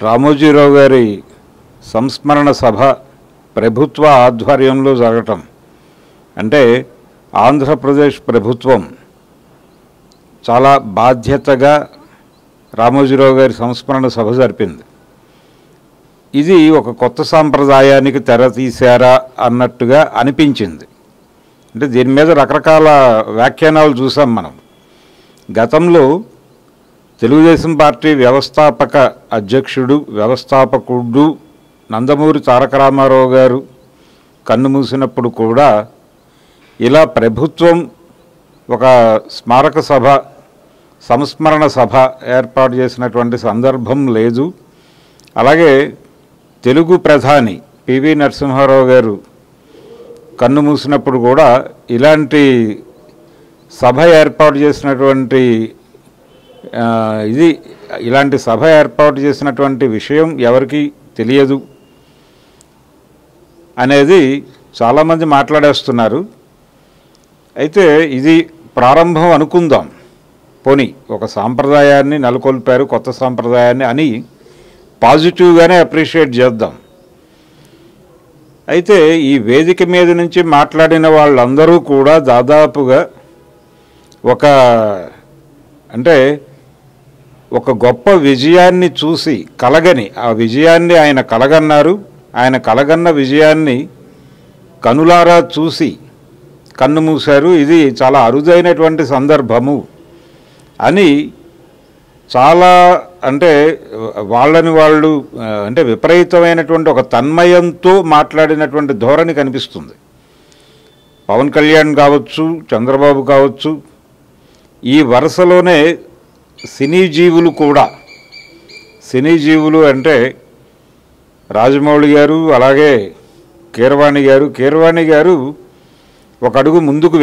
రామోజీరావు గారి సంస్మరణ సభ ప్రభుత్వ ఆధ్వర్యంలో జరగటం అంటే ఆంధ్రప్రదేశ్ ప్రభుత్వం చాలా బాధ్యతగా రామోజీరావు గారి సంస్మరణ సభ జరిపింది. ఇది ఒక కొత్త సాంప్రదాయానికి తెర తీశారా అన్నట్టుగా అనిపించింది. అంటే దీని మీద రకరకాల వ్యాఖ్యానాలు చూసాం మనం. గతంలో తెలుగుదేశం పార్టీ వ్యవస్థాపకుడు నందమూరి తారక రామారావు గారు కన్నుమూసినప్పుడు కూడా ఇలా ప్రభుత్వం ఒక స్మారక సభ సంస్మరణ సభ ఏర్పాటు చేసినటువంటి సందర్భం లేదు. అలాగే తెలుగు ప్రధాని పివి నరసింహారావు గారు కన్నుమూసినప్పుడు కూడా ఇలాంటి సభ ఏర్పాటు చేసినటువంటి ఇలాంటి సభ ఏర్పాటు చేసినటువంటి విషయం ఎవరికి తెలియదు అనేది చాలామంది మాట్లాడేస్తున్నారు. అయితే ఇది ప్రారంభం అనుకుందాం. పోనీ ఒక సాంప్రదాయాన్ని నెలకొల్పారు, కొత్త సాంప్రదాయాన్ని అని పాజిటివ్గానే అప్రిషియేట్ చేద్దాం. అయితే ఈ వేదిక మీద నుంచి మాట్లాడిన వాళ్ళందరూ కూడా దాదాపుగా ఒక గొప్ప విజయాన్ని చూసి ఆ విజయాన్ని ఆయన కలగన్నారు. ఆయన కలగన్న విజయాన్ని కనులారా చూసి కన్నుమూశారు. ఇది చాలా అరుదైనటువంటి సందర్భము అని చాలా వాళ్ళు విపరీతమైనటువంటి ఒక తన్మయంతో మాట్లాడినటువంటి ధోరణి కనిపిస్తుంది. పవన్ కళ్యాణ్ కావచ్చు, చంద్రబాబు కావచ్చు, ఈ వరుసలోనే సినీ జీవులు అంటే రాజమౌళి గారు, అలాగే కీరవాణి గారు ఒక అడుగు ముందుకు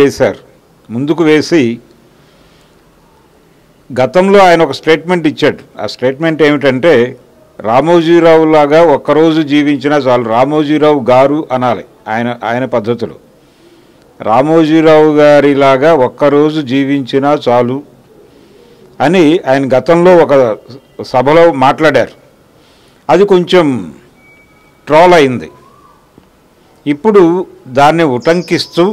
వేసి గతంలో ఆయన ఒక స్టేట్మెంట్ ఇచ్చాడు. ఆ స్టేట్మెంట్ ఏమిటంటే రామోజీరావు లాగా ఒక్కరోజు జీవించినా చాలు, రామోజీరావు గారు అనాలి ఆయన పద్ధతిలో, రామోజీరావు గారిలాగా ఒక్కరోజు జీవించినా చాలు అని ఆయన గతంలో ఒక సభలో మాట్లాడారు. అది కొంచెం ట్రోల్ అయింది. ఇప్పుడు దాన్ని ఉటంకిస్తూ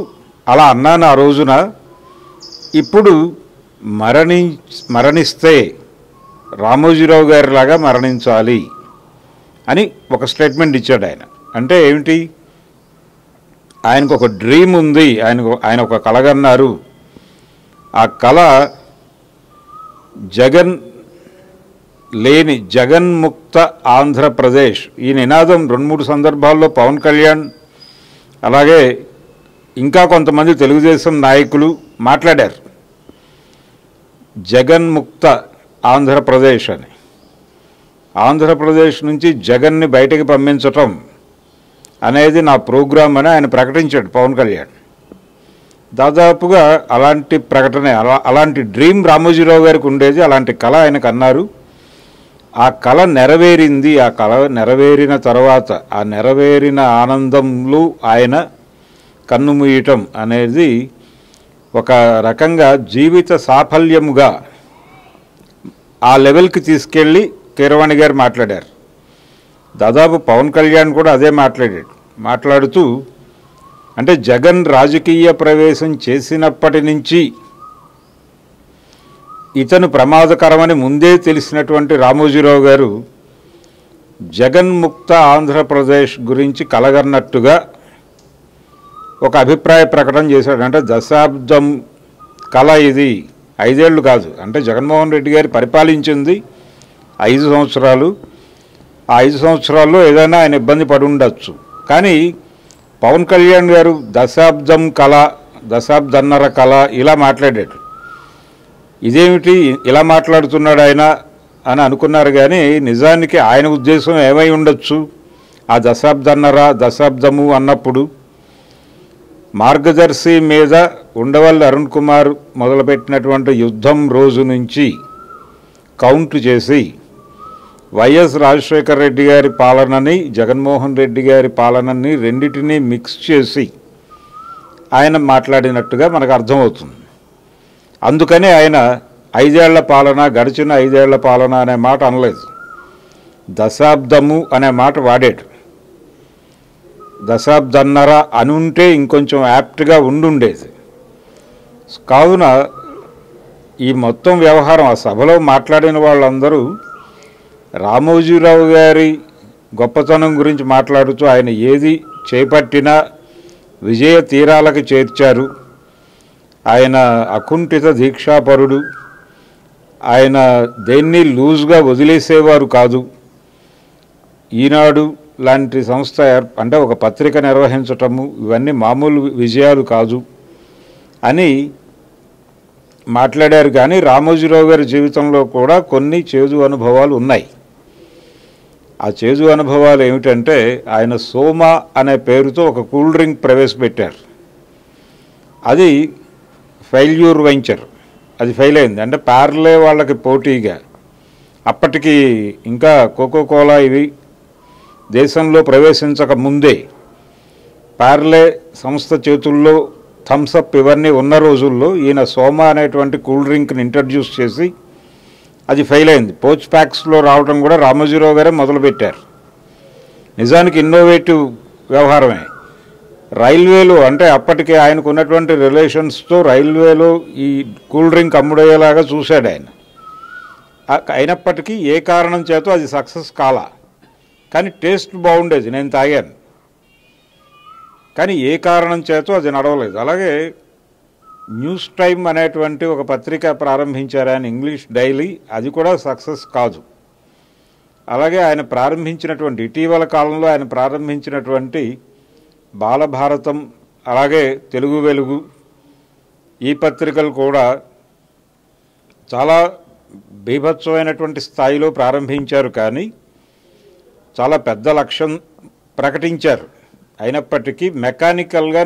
అలా అన్నాను ఆ రోజున, ఇప్పుడు మరణిస్తే రామోజీరావు గారిలాగా మరణించాలి అని ఒక స్టేట్మెంట్ ఇచ్చాడు ఆయన. అంటే ఏమిటి? ఆయనకు ఒక డ్రీమ్ ఉంది, ఆయన ఒక కలగన్నారు. ఆ కళ జగన్ముక్త ఆంధ్రప్రదేశ్. ఈ నినాదం 2-3 సందర్భాల్లో పవన్ కళ్యాణ్ అలాగే ఇంకా కొంతమంది తెలుగుదేశం నాయకులు మాట్లాడారు. జగన్ముక్త ఆంధ్రప్రదేశ్ అని. ఆంధ్రప్రదేశ్ నుంచి జగన్ని బయటకు పంపించటం అనేది నా ప్రోగ్రాం అని ఆయన ప్రకటించాడు పవన్ కళ్యాణ్. దాదాపుగా అలాంటి ప్రకటన, అలాంటి డ్రీమ్ రామోజీరావు గారికి ఉండేది, అలాంటి కళ ఆయనకు అన్నారు. ఆ కళ నెరవేరింది. ఆ కళ నెరవేరిన తర్వాత ఆ నెరవేరిన ఆనందంలో ఆయన కన్నుమూయటం అనేది ఒక రకంగా జీవిత సాఫల్యముగా ఆ లెవెల్కి తీసుకెళ్ళి కీరవాణి గారు మాట్లాడారు. దాదాపు పవన్ కళ్యాణ్ కూడా అదే మాట్లాడుతూ అంటే జగన్ రాజకీయ ప్రవేశం చేసినప్పటి నుంచి ఇతను ప్రమాదకరమని ముందే తెలిసినటువంటి రామోజీరావు గారు జగన్ముక్త ఆంధ్రప్రదేశ్ గురించి కలగన్నట్టుగా ఒక అభిప్రాయ ప్రకటన చేశాడు. అంటే దశాబ్దం కళ ఇది, 5 ఏళ్ళు కాదు. అంటే జగన్మోహన్ రెడ్డి గారు పరిపాలించింది 5 సంవత్సరాలు. ఆ 5 సంవత్సరాల్లో ఏదైనా ఆయన ఇబ్బంది పడి ఉండొచ్చు. కానీ పవన్ కళ్యాణ్ గారు దశాబ్దన్నర కళ ఇలా మాట్లాడాడు. ఇదేమిటి ఇలా మాట్లాడుతున్నాడు ఆయన అని అనుకున్నారు. కానీ నిజానికి ఆయన ఉద్దేశం ఏమై ఉండొచ్చు? ఆ దశాబ్దము అన్నప్పుడు మార్గదర్శి మీద ఉండవల్లి అరుణ్ కుమార్ మొదలుపెట్టినటువంటి యుద్ధం రోజు నుంచి కౌంట్ చేసి వైఎస్ రాజశేఖర రెడ్డి గారి పాలనని, జగన్మోహన్ రెడ్డి గారి పాలనని రెండింటినీ మిక్స్ చేసి ఆయన మాట్లాడినట్టుగా మనకు అర్థమవుతుంది. అందుకనే ఆయన 5 ఏళ్ల పాలన, గడిచిన 5 ఏళ్ల పాలన అనే మాట అనలేదు. దశాబ్దము అనే మాట వాడాడు. దశాబ్దన్నర అనుంటే ఇంకొంచెం యాప్ట్గా ఉండుండేది. కావున ఈ మొత్తం వ్యవహారం ఆ సభలో మాట్లాడిన వాళ్ళందరూ రామోజీరావు గారి గొప్పతనం గురించి మాట్లాడుతూ ఆయన ఏది చేపట్టినా విజయ తీరాలకు చేర్చారు, ఆయన అకుంఠిత దీక్షాపరుడు, ఆయన దేన్ని లూజ్గా వదిలేసేవారు కాదు, ఈనాడు లాంటి సంస్థ అంటే ఒక పత్రిక నిర్వహించటము ఇవన్నీ మామూలు విజయాలు కాదు అని మాట్లాడారు. కానీ రామోజీరావు గారి జీవితంలో కూడా కొన్ని చేదు అనుభవాలు ఉన్నాయి. ఆ చేదు అనుభవాలు ఏమిటంటే ఆయన సోమా అనే పేరుతో ఒక కూల్ డ్రింక్ ప్రవేశపెట్టారు. అది ఫెయిల్యూర్ వెంచర్, అది ఫెయిల్ అయింది. అంటే పార్లే వాళ్ళకి పోటీగా అప్పటికి ఇంకా కోకోకోలా ఇవి దేశంలో ప్రవేశించక ముందే పార్లే సంస్థ చేతుల్లో థమ్సప్ ఇవన్నీ ఉన్న రోజుల్లో ఈయన సోమా అనేటువంటి కూల్ డ్రింక్ని ఇంట్రడ్యూస్ చేసి అది ఫెయిల్ అయింది. పోచ్ ప్యాక్స్లో రావడం కూడా రామోజీరావు గారే మొదలుపెట్టారు. నిజానికి ఇన్నోవేటివ్ వ్యవహారమే. రైల్వేలో అంటే అప్పటికే ఆయనకు ఉన్నటువంటి రిలేషన్స్తో రైల్వేలో ఈ కూల్ డ్రింక్ అమ్ముడయ్యేలాగా చూశాడు ఆయన. అయినప్పటికీ ఏ కారణం చేతో అది సక్సెస్ కాలా. కానీ టేస్ట్ బాగుండేది, నేను తాగాను. కానీ ఏ కారణం చేతో అది నడవలేదు. అలాగే న్యూస్ టైమ్ అనేటువంటి ఒక పత్రిక ప్రారంభించారు ఆయన, ఇంగ్లీష్ డైలీ, అది కూడా సక్సెస్ కాదు. అలాగే ఆయన ప్రారంభించినటువంటి ఇటీవల కాలంలో ఆయన ప్రారంభించినటువంటి బాలభారతం, అలాగే తెలుగు వెలుగు, ఈ పత్రికలు కూడా చాలా బీభత్సమైనటువంటి స్థాయిలో ప్రారంభించారు. కానీ చాలా పెద్ద లక్ష్యం ప్రకటించారు. అయినప్పటికీ మెకానికల్గా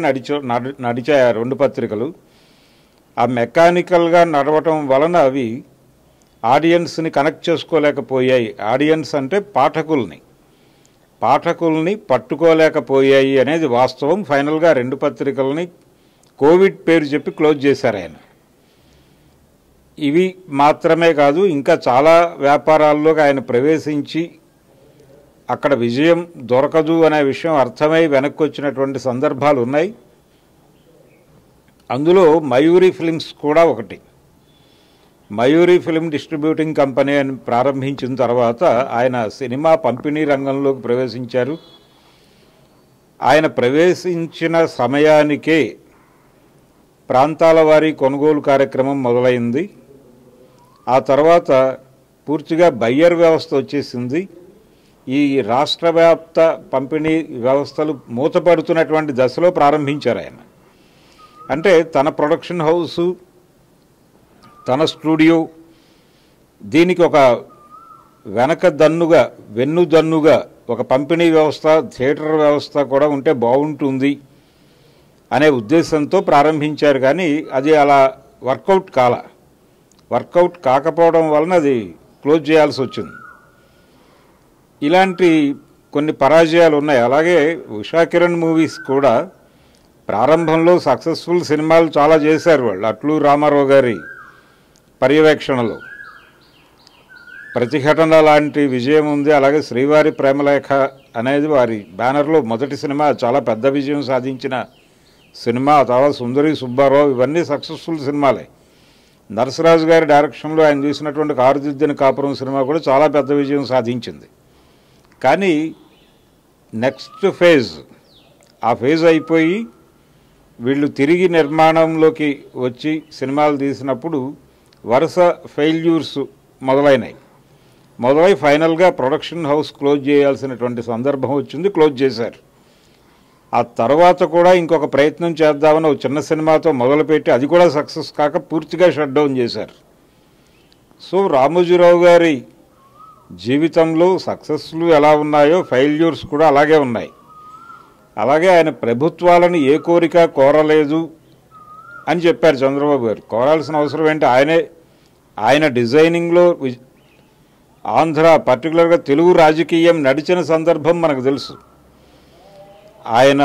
నడిచాయి ఆ రెండు పత్రికలు. ఆ మెకానికల్గా నడవటం వలన అవి ఆడియన్స్ని కనెక్ట్ చేసుకోలేకపోయాయి. ఆడియన్స్ అంటే పాఠకుల్ని పట్టుకోలేకపోయాయి అనేది వాస్తవం. ఫైనల్గా రెండు పత్రికల్ని కోవిడ్ పేరు చెప్పి క్లోజ్ చేశారు ఆయన. ఇవి మాత్రమే కాదు, ఇంకా చాలా వ్యాపారాల్లోకి ఆయన ప్రవేశించి అక్కడ విజయం దొరకదు అనే విషయం అర్థమై వెనక్కి వచ్చినటువంటి సందర్భాలు ఉన్నాయి. అందులో మయూరి ఫిల్మ్స్ కూడా ఒకటి. మయూరి ఫిల్మ్ డిస్ట్రిబ్యూటింగ్ కంపెనీ అని ప్రారంభించిన తర్వాత ఆయన సినిమా పంపిణీ రంగంలోకి ప్రవేశించారు. ఆయన ప్రవేశించిన సమయానికే ప్రాంతాల వారీ కొనుగోలు కార్యక్రమం మొదలైంది. ఆ తర్వాత పూర్తిగా బయ్యర్ వ్యవస్థ వచ్చేసింది. ఈ రాష్ట్ర వ్యాప్త పంపిణీ వ్యవస్థలు మూతపడుతున్నటువంటి దశలో ప్రారంభించారు ఆయన. అంటే తన ప్రొడక్షన్ హౌసు, తన స్టూడియో, దీనికి ఒక వెన్నుదన్నుగా ఒక పంపిణీ వ్యవస్థ, థియేటర్ వ్యవస్థ కూడా ఉంటే బాగుంటుంది అనే ఉద్దేశంతో ప్రారంభించారు. కానీ అది అలా వర్కౌట్ కాకపోవడం వలన అది క్లోజ్ చేయాల్సి వచ్చింది. ఇలాంటి కొన్ని పరాజయాలు ఉన్నాయి. అలాగే ఉషా కిరణ్ మూవీస్ కూడా ప్రారంభంలో సక్సెస్ఫుల్ సినిమాలు చాలా చేశారు వాళ్ళు. అట్లూరి రామారావు గారి పర్యవేక్షణలో ప్రతిఘటన లాంటి విజయం ఉంది. అలాగే శ్రీవారి ప్రేమలేఖ అనేది వారి బ్యానర్లో మొదటి సినిమా, చాలా పెద్ద విజయం సాధించిన సినిమా. తర్వాత సుందరి సుబ్బారావు, ఇవన్నీ సక్సెస్ఫుల్ సినిమాలే. నరసరాజు గారి డైరెక్షన్లో ఆయన తీసినటువంటి కారుదిద్దిన కాపురం సినిమా కూడా చాలా పెద్ద విజయం సాధించింది. కానీ నెక్స్ట్ ఫేజ్, ఆ ఫేజ్ అయిపోయి వీళ్ళు తిరిగి నిర్మాణంలోకి వచ్చి సినిమాలు తీసినప్పుడు వరుస ఫెయిల్యూర్స్ మొదలై ఫైనల్గా ప్రొడక్షన్ హౌస్ క్లోజ్ చేయాల్సినటువంటి సందర్భం వచ్చింది. క్లోజ్ చేశారు. ఆ తర్వాత కూడా ఇంకొక ప్రయత్నం చేద్దామని ఒక చిన్న సినిమాతో మొదలుపెట్టి అది కూడా సక్సెస్ కాక పూర్తిగా షట్ డౌన్ చేశారు. సో రామోజీరావు గారి జీవితంలో సక్సెస్లు ఎలా ఉన్నాయో ఫెయిల్యూర్స్ కూడా అలాగే ఉన్నాయి. అలాగే ఆయన ప్రభుత్వాలను ఏ కోరిక కోరలేదు అని చెప్పారు చంద్రబాబు గారు. కోరాల్సిన అవసరం ఏంటి? ఆయన డిజైనింగ్లో ఆంధ్ర, పర్టికులర్గా తెలుగు రాజకీయం నడిచిన సందర్భం మనకు తెలుసు. ఆయన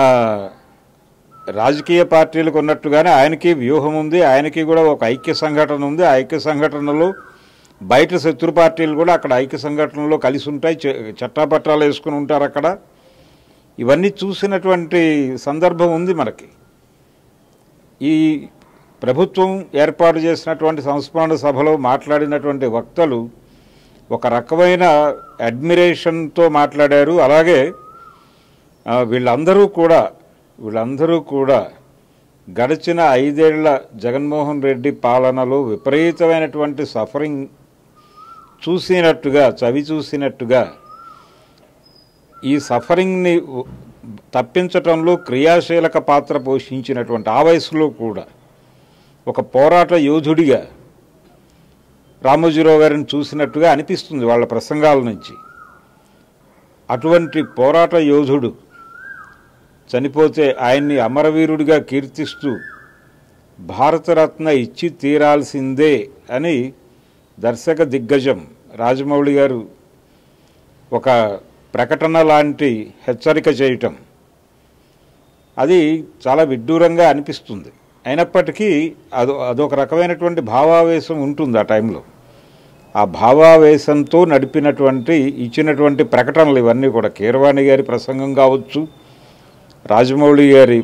రాజకీయ పార్టీలకు ఉన్నట్టుగానే ఆయనకి వ్యూహం ఉంది, ఆయనకి కూడా ఒక ఐక్య సంఘటన ఉంది. ఆ ఐక్య సంఘటనలో బయట శత్రు పార్టీలు కూడా అక్కడ ఐక్య సంఘటనలో కలిసి ఉంటాయి, చట్టాపట్టాలు వేసుకుని ఉంటారు అక్కడ. ఇవన్నీ చూసినటువంటి సందర్భం ఉంది మనకి. ఈ ప్రభుత్వం ఏర్పాటు చేసినటువంటి సంస్మరణ సభలో మాట్లాడినటువంటి వక్తలు ఒక రకమైన అడ్మిరేషన్తో మాట్లాడారు. అలాగే వీళ్ళందరూ కూడా గడిచిన 5 ఏళ్ల జగన్మోహన్ రెడ్డి పాలనలో విపరీతమైనటువంటి సఫరింగ్ చవి చూసినట్టుగా ఈ సఫరింగ్ని తప్పించటంలో క్రియాశీలక పాత్ర పోషించినటువంటి ఆ వయసులో కూడా ఒక పోరాట యోధుడిగా రామోజీరావు గారిని చూసినట్టుగా అనిపిస్తుంది వాళ్ళ ప్రసంగాల నుంచి. అటువంటి పోరాట యోధుడు చనిపోతే ఆయన్ని అమరవీరుడిగా కీర్తిస్తూ భారతరత్న ఇచ్చి తీరాల్సిందే అని దర్శక దిగ్గజం రాజమౌళి గారు ఒక ప్రకటన లాంటి హెచ్చరిక చేయటం అది చాలా విడ్డూరంగా అనిపిస్తుంది. అయినప్పటికీ అదొక రకమైనటువంటి భావావేశం ఉంటుంది ఆ టైంలో. ఆ భావావేశంతో ఇచ్చినటువంటి ప్రకటనలు ఇవన్నీ కూడా కీరవాణి గారి ప్రసంగం కావచ్చు, రాజమౌళి గారి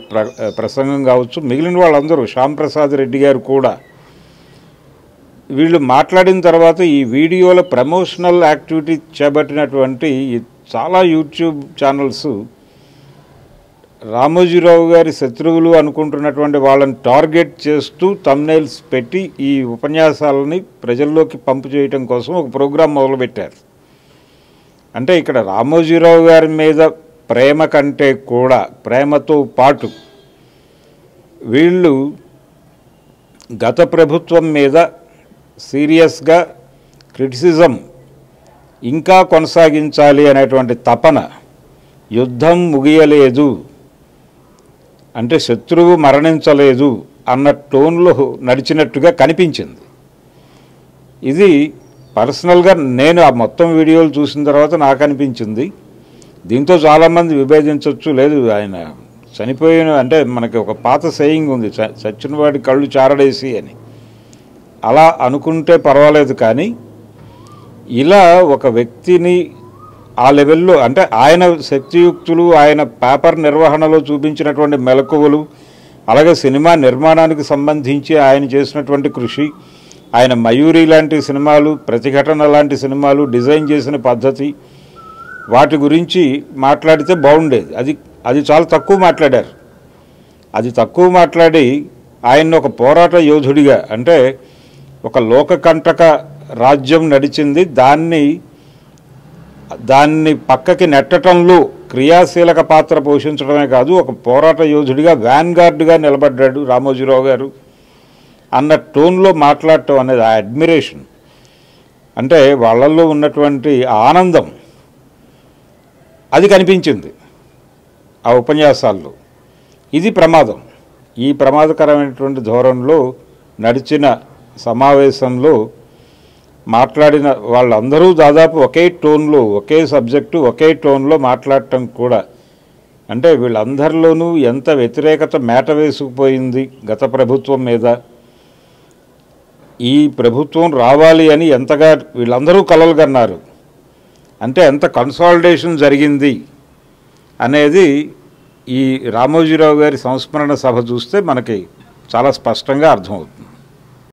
ప్రసంగం కావచ్చు, మిగిలిన వాళ్ళందరూ శ్యాంప్రసాద్ రెడ్డి గారు కూడా వీళ్ళు మాట్లాడిన తర్వాత ఈ వీడియోల ప్రమోషనల్ యాక్టివిటీ చేపట్టినటువంటి చాలా యూట్యూబ్ ఛానల్స్ రామోజీరావు గారి శత్రువులు అనుకుంటున్నటువంటి వాళ్ళని టార్గెట్ చేస్తూ థంబ్నెయిల్స్ పెట్టి ఈ ఉపన్యాసాలని ప్రజల్లోకి పంపు చేయటం కోసం ఒక ప్రోగ్రాం మొదలుపెట్టారు. అంటే ఇక్కడ రామోజీరావు గారి మీద ప్రేమ కంటే కూడా ప్రేమతో పాటు వీళ్ళు గత ప్రభుత్వం మీద సీరియస్గా క్రిటిసిజం ఇంకా కొనసాగించాలి అనేటువంటి తపన, యుద్ధం ముగియలేదు అంటే శత్రువు మరణించలేదు అన్న టోన్లో నడిచినట్టుగా కనిపించింది. ఇది పర్సనల్గా నేను ఆ మొత్తం వీడియోలు చూసిన తర్వాత నాకు అనిపించింది. దీంతో చాలామంది విభేదించవచ్చు, లేదు ఆయన చనిపోయిన అంటే మనకి ఒక పాత సేయింగ్ ఉంది, చచ్చిన వాడి కళ్ళు చారడేసి అని. అలా అనుకుంటే పర్వాలేదు, కానీ ఇలా ఒక వ్యక్తిని ఆ లెవెల్లో అంటే ఆయన శక్తియుక్తులు, ఆయన పేపర్ నిర్వహణలో చూపించినటువంటి మెలకువలు, అలాగే సినిమా నిర్మాణానికి సంబంధించి ఆయన చేసినటువంటి కృషి, ఆయన మయూరి లాంటి సినిమాలు, ప్రతిఘటన లాంటి సినిమాలు డిజైన్ చేసిన పద్ధతి, వాటి గురించి మాట్లాడితే బాగుండేది. అది చాలా తక్కువ మాట్లాడారు. అది తక్కువ మాట్లాడి ఆయన్ని ఒక పోరాట యోధుడిగా, అంటే ఒక లోకకంటక రాజ్యం నడిచింది, దాన్ని పక్కకి నెట్టడంలో క్రియాశీలక పాత్ర పోషించడమే కాదు, ఒక పోరాట యోధుడిగా వ్యాన్గార్డ్గా నిలబడ్డాడు రామోజీరావు గారు అన్న టోన్లో మాట్లాడటం అనేది ఆ అడ్మిరేషన్, అంటే వాళ్ళల్లో ఉన్నటువంటి ఆనందం అది కనిపించింది ఆ ఉపన్యాసాల్లో. ఇది ప్రమాదం. ఈ ప్రమాదకరమైనటువంటి ధోరణిలో నడిచిన సమావేశంలో మాట్లాడిన వాళ్ళందరూ దాదాపు ఒకే టోన్లో, ఒకే సబ్జెక్టు, ఒకే టోన్లో మాట్లాడటం కూడా, అంటే వీళ్ళందరిలోనూ ఎంత వ్యతిరేకత మేట వేసుకుపోయింది గత ప్రభుత్వం మీద. ఈ ప్రభుత్వం రావాలి అని ఎంతగా వీళ్ళందరూ కలలు కన్నారు, అంటే ఎంత కన్సాలిడేషన్ జరిగింది అనేది ఈ రామోజీరావు గారి సంస్మరణ సభ చూస్తే మనకి చాలా స్పష్టంగా అర్థమవుతుంది.